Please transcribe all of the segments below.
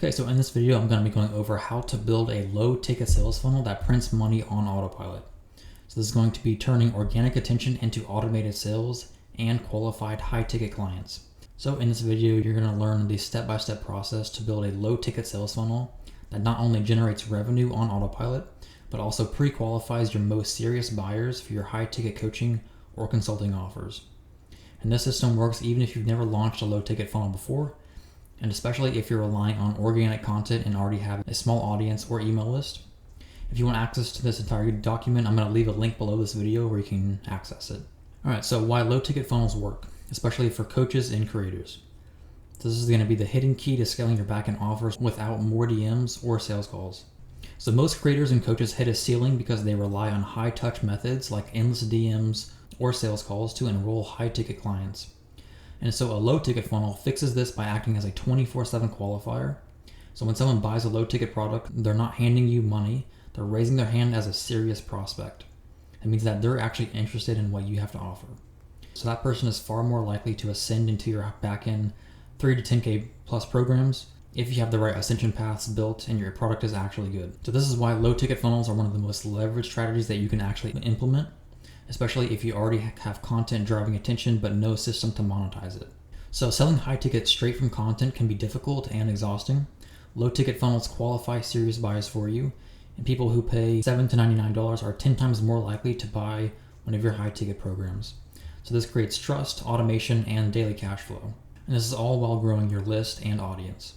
Okay, so in this video, I'm going to be going over how to build a low ticket sales funnel that prints money on autopilot. So this is going to be turning organic attention into automated sales and qualified high ticket clients. So in this video, you're going to learn the step-by-step process to build a low ticket sales funnel that not only generates revenue on autopilot, but also pre-qualifies your most serious buyers for your high ticket coaching or consulting offers. And this system works even if you've never launched a low ticket funnel before, and especially if you're relying on organic content and already have a small audience or email list. If you want access to this entire document, I'm going to leave a link below this video where you can access it. All right, so why low ticket funnels work, especially for coaches and creators. This is going to be the hidden key to scaling your back-end offers without more DMs or sales calls. So most creators and coaches hit a ceiling because they rely on high-touch methods like endless DMs or sales calls to enroll high-ticket clients. And so a low-ticket funnel fixes this by acting as a 24/7 qualifier. So when someone buys a low-ticket product, they're not handing you money, they're raising their hand as a serious prospect. It means that they're actually interested in what you have to offer. So that person is far more likely to ascend into your back-end 3 to 10K plus programs if you have the right ascension paths built and your product is actually good. So this is why low-ticket funnels are one of the most leveraged strategies that you can actually implement, especially if you already have content driving attention but no system to monetize it. So selling high ticket straight from content can be difficult and exhausting. Low ticket funnels qualify serious buyers for you, and people who pay $7 to $99 are 10 times more likely to buy one of your high ticket programs. So this creates trust, automation, and daily cash flow. And this is all while growing your list and audience.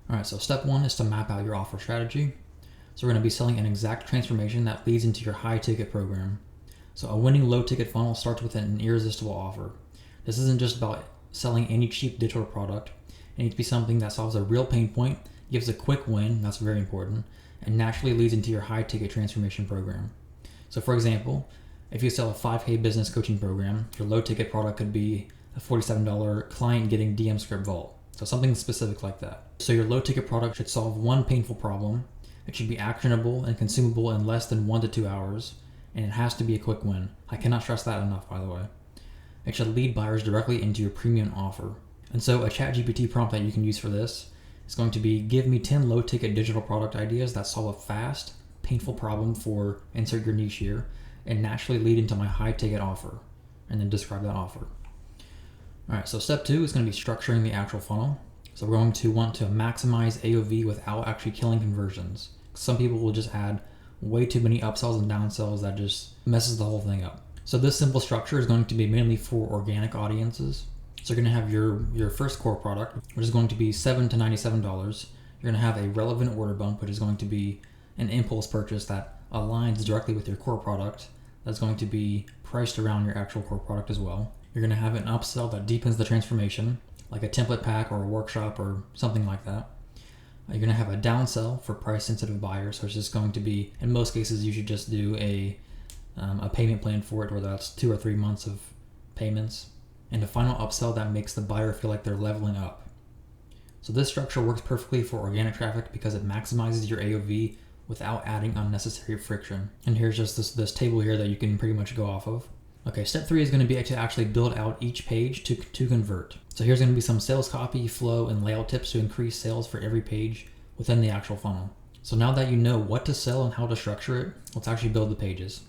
All right, so step 1 is to map out your offer strategy. So we're going to be selling an exact transformation that leads into your high ticket program. So a winning low ticket funnel starts with an irresistible offer. This isn't just about selling any cheap digital product. It needs to be something that solves a real pain point, gives a quick win, that's very important, and naturally leads into your high ticket transformation program. So for example, if you sell a 5K business coaching program, your low ticket product could be a $47 client getting DM script vault. So something specific like that. So your low ticket product should solve one painful problem. It should be actionable and consumable in less than 1 to 2 hours. And it has to be a quick win. I cannot stress that enough, by the way. It should lead buyers directly into your premium offer. And so a ChatGPT prompt that you can use for this is going to be, give me 10 low ticket digital product ideas that solve a fast, painful problem for insert your niche here and naturally lead into my high ticket offer, and then describe that offer. All right, so step 2 is going to be structuring the actual funnel. So we're going to want to maximize AOV without actually killing conversions. Some people will just add way too many upsells and downsells that just messes the whole thing up. So this simple structure is going to be mainly for organic audiences. So you're going to have your first core product, which is going to be $7 to $97. You're going to have a relevant order bump, which is going to be an impulse purchase that aligns directly with your core product. That's going to be priced around your actual core product as well. You're going to have an upsell that deepens the transformation, like a template pack or a workshop or something like that. You're going to have a downsell for price-sensitive buyers, so it's just going to be, in most cases, you should just do a payment plan for it, whether that's 2 or 3 months of payments, and a final upsell that makes the buyer feel like they're leveling up. So this structure works perfectly for organic traffic because it maximizes your AOV without adding unnecessary friction. And here's just this table here that you can pretty much go off of. Okay, step 3 is going to be to actually build out each page to convert. So here's going to be some sales copy, flow, and layout tips to increase sales for every page within the actual funnel. So now that you know what to sell and how to structure it, let's actually build the pages.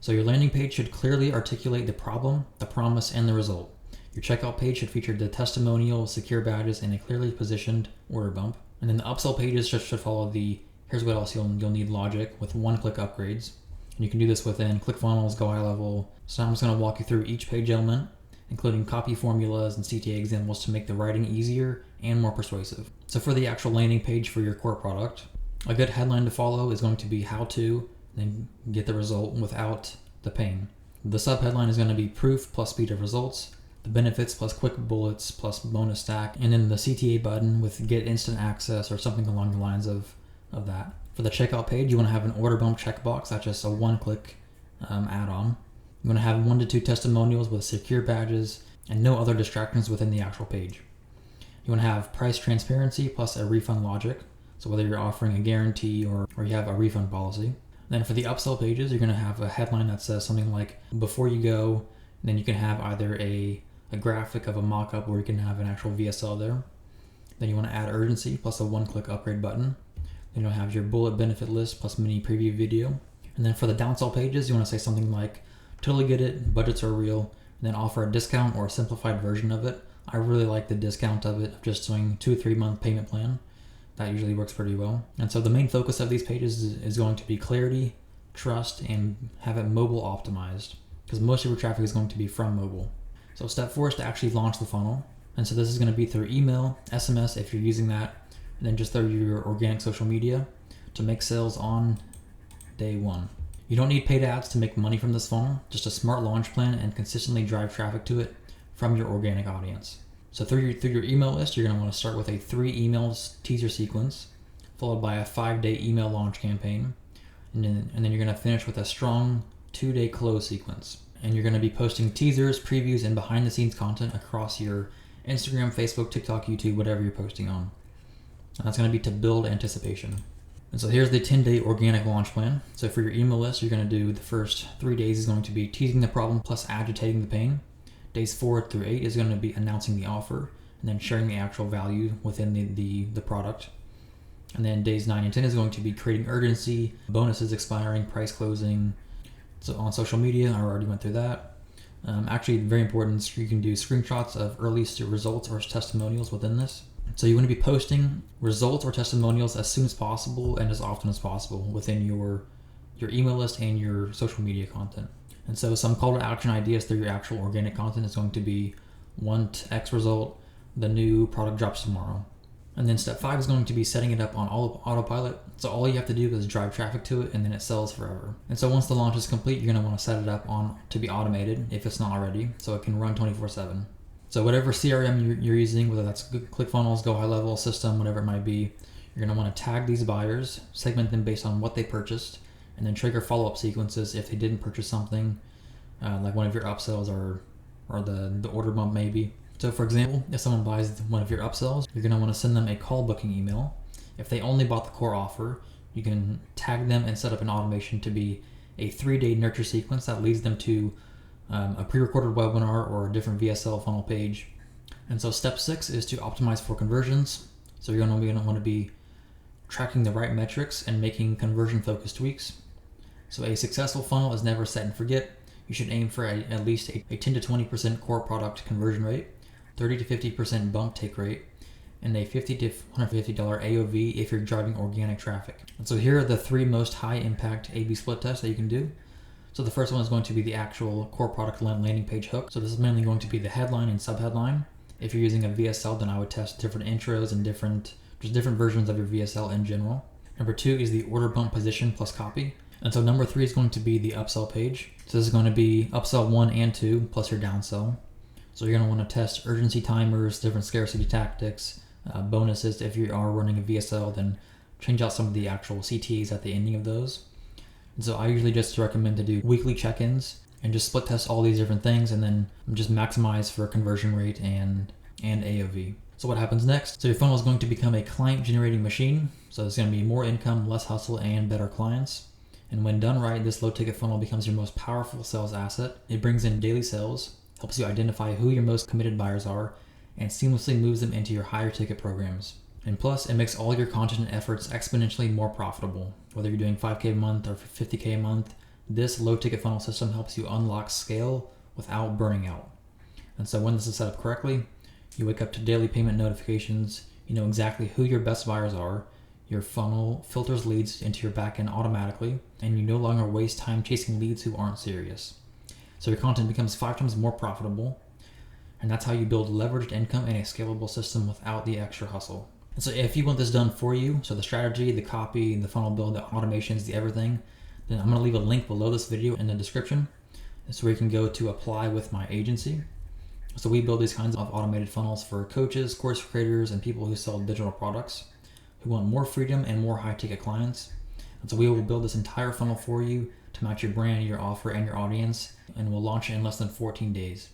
So your landing page should clearly articulate the problem, the promise, and the result. Your checkout page should feature the testimonial, secure badges, and a clearly positioned order bump. And then the upsell pages should follow the here's what else you'll need logic with one-click upgrades. And you can do this within ClickFunnels, Go High Level. So I'm just going to walk you through each page element, including copy formulas and CTA examples to make the writing easier and more persuasive. So for the actual landing page for your core product, a good headline to follow is going to be how to, then get the result without the pain. The subheadline is going to be proof plus speed of results, the benefits plus quick bullets plus bonus stack, and then the CTA button with get instant access or something along the lines of that. For the checkout page, you want to have an order bump checkbox. That's just a one-click add-on. You want to have 1 to 2 testimonials with secure badges and no other distractions within the actual page. You want to have price transparency plus a refund logic. So whether you're offering a guarantee or you have a refund policy. Then for the upsell pages, you're going to have a headline that says something like before you go. Then you can have either a graphic of a mock-up or you can have an actual VSL there. Then you want to add urgency plus a one-click upgrade button. Then you'll have your bullet benefit list plus mini preview video. And then for the downsell pages, you want to say something like, totally get it, budgets are real, and then offer a discount or a simplified version of it. I really like the discount of it, of just doing 2 or 3 month payment plan. That usually works pretty well. And so the main focus of these pages is going to be clarity, trust, and have it mobile optimized, because most of your traffic is going to be from mobile. So step 4 is to actually launch the funnel. And so this is going to be through email, SMS if you're using that, and then just through your organic social media to make sales on day 1. You don't need paid ads to make money from this funnel, just a smart launch plan and consistently drive traffic to it from your organic audience. So through your email list, you're going to want to start with a 3 emails teaser sequence, followed by a 5-day email launch campaign, and then you're going to finish with a strong 2-day close sequence. And you're going to be posting teasers, previews, and behind the scenes content across your Instagram, Facebook, TikTok, YouTube, whatever you're posting on. And that's going to be to build anticipation. And so here's the 10-day organic launch plan. So for your email list, you're going to do the first 3 days is going to be teasing the problem plus agitating the pain. Days 4 through 8 is going to be announcing the offer and then sharing the actual value within the product. And then days 9 and 10 is going to be creating urgency, bonuses expiring, price closing. So on social media, I already went through that. Actually, very important, you can do screenshots of early results or testimonials within this. So you want to be posting results or testimonials as soon as possible and as often as possible within your email list and your social media content. And so some call to action ideas through your actual organic content is going to be 1 X result, the new product drops tomorrow. And then step 5 is going to be setting it up on Autopilot. So all you have to do is drive traffic to it and then it sells forever. And so once the launch is complete, you're going to want to set it up to be automated if it's not already, so it can run 24/7. So whatever CRM you're using, whether that's ClickFunnels, Go High Level, System, whatever it might be, you're going to want to tag these buyers, segment them based on what they purchased, and then trigger follow-up sequences if they didn't purchase something, like one of your upsells or the order bump maybe. So for example, if someone buys one of your upsells, you're going to want to send them a call booking email. If they only bought the core offer, you can tag them and set up an automation to be a 3-day nurture sequence that leads them to a pre-recorded webinar or a different VSL funnel page. And so step 6 is to optimize for conversions. So you're going to want to be tracking the right metrics and making conversion focused tweaks. So a successful funnel is never set and forget. You should aim for at least a 10 to 20% core product conversion rate, 30 to 50% bump take rate, and a $50 to $150 AOV if you're driving organic traffic. And so here are the 3 most high impact A/B split tests that you can do. So the first one is going to be the actual core product landing page hook. So this is mainly going to be the headline and subheadline. If you're using a VSL, then I would test different intros and different versions of your VSL in general. Number 2 is the order bump position plus copy. And so number 3 is going to be the upsell page. So this is going to be upsell 1 and 2 plus your downsell. So you're going to want to test urgency timers, different scarcity tactics, bonuses. If you are running a VSL, then change out some of the actual CTAs at the ending of those. And so I usually just recommend to do weekly check-ins and just split test all these different things and then just maximize for conversion rate and AOV. So what happens next? So your funnel is going to become a client generating machine. So it's going to be more income, less hustle, and better clients. And when done right, this low ticket funnel becomes your most powerful sales asset. It brings in daily sales, helps you identify who your most committed buyers are, and seamlessly moves them into your higher ticket programs. And plus, it makes all your content and efforts exponentially more profitable. Whether you're doing 5K a month or 50K a month, this low ticket funnel system helps you unlock scale without burning out. And so when this is set up correctly, you wake up to daily payment notifications, you know exactly who your best buyers are, your funnel filters leads into your backend automatically, and you no longer waste time chasing leads who aren't serious. So your content becomes 5 times more profitable, and that's how you build leveraged income in a scalable system without the extra hustle. And so if you want this done for you, so the strategy, the copy, the funnel build, the automations, the everything, then I'm going to leave a link below this video in the description. That's where you can go to apply with my agency. So we build these kinds of automated funnels for coaches, course creators, and people who sell digital products who want more freedom and more high ticket clients. And so we will build this entire funnel for you to match your brand, your offer, and your audience, and we'll launch it in less than 14 days.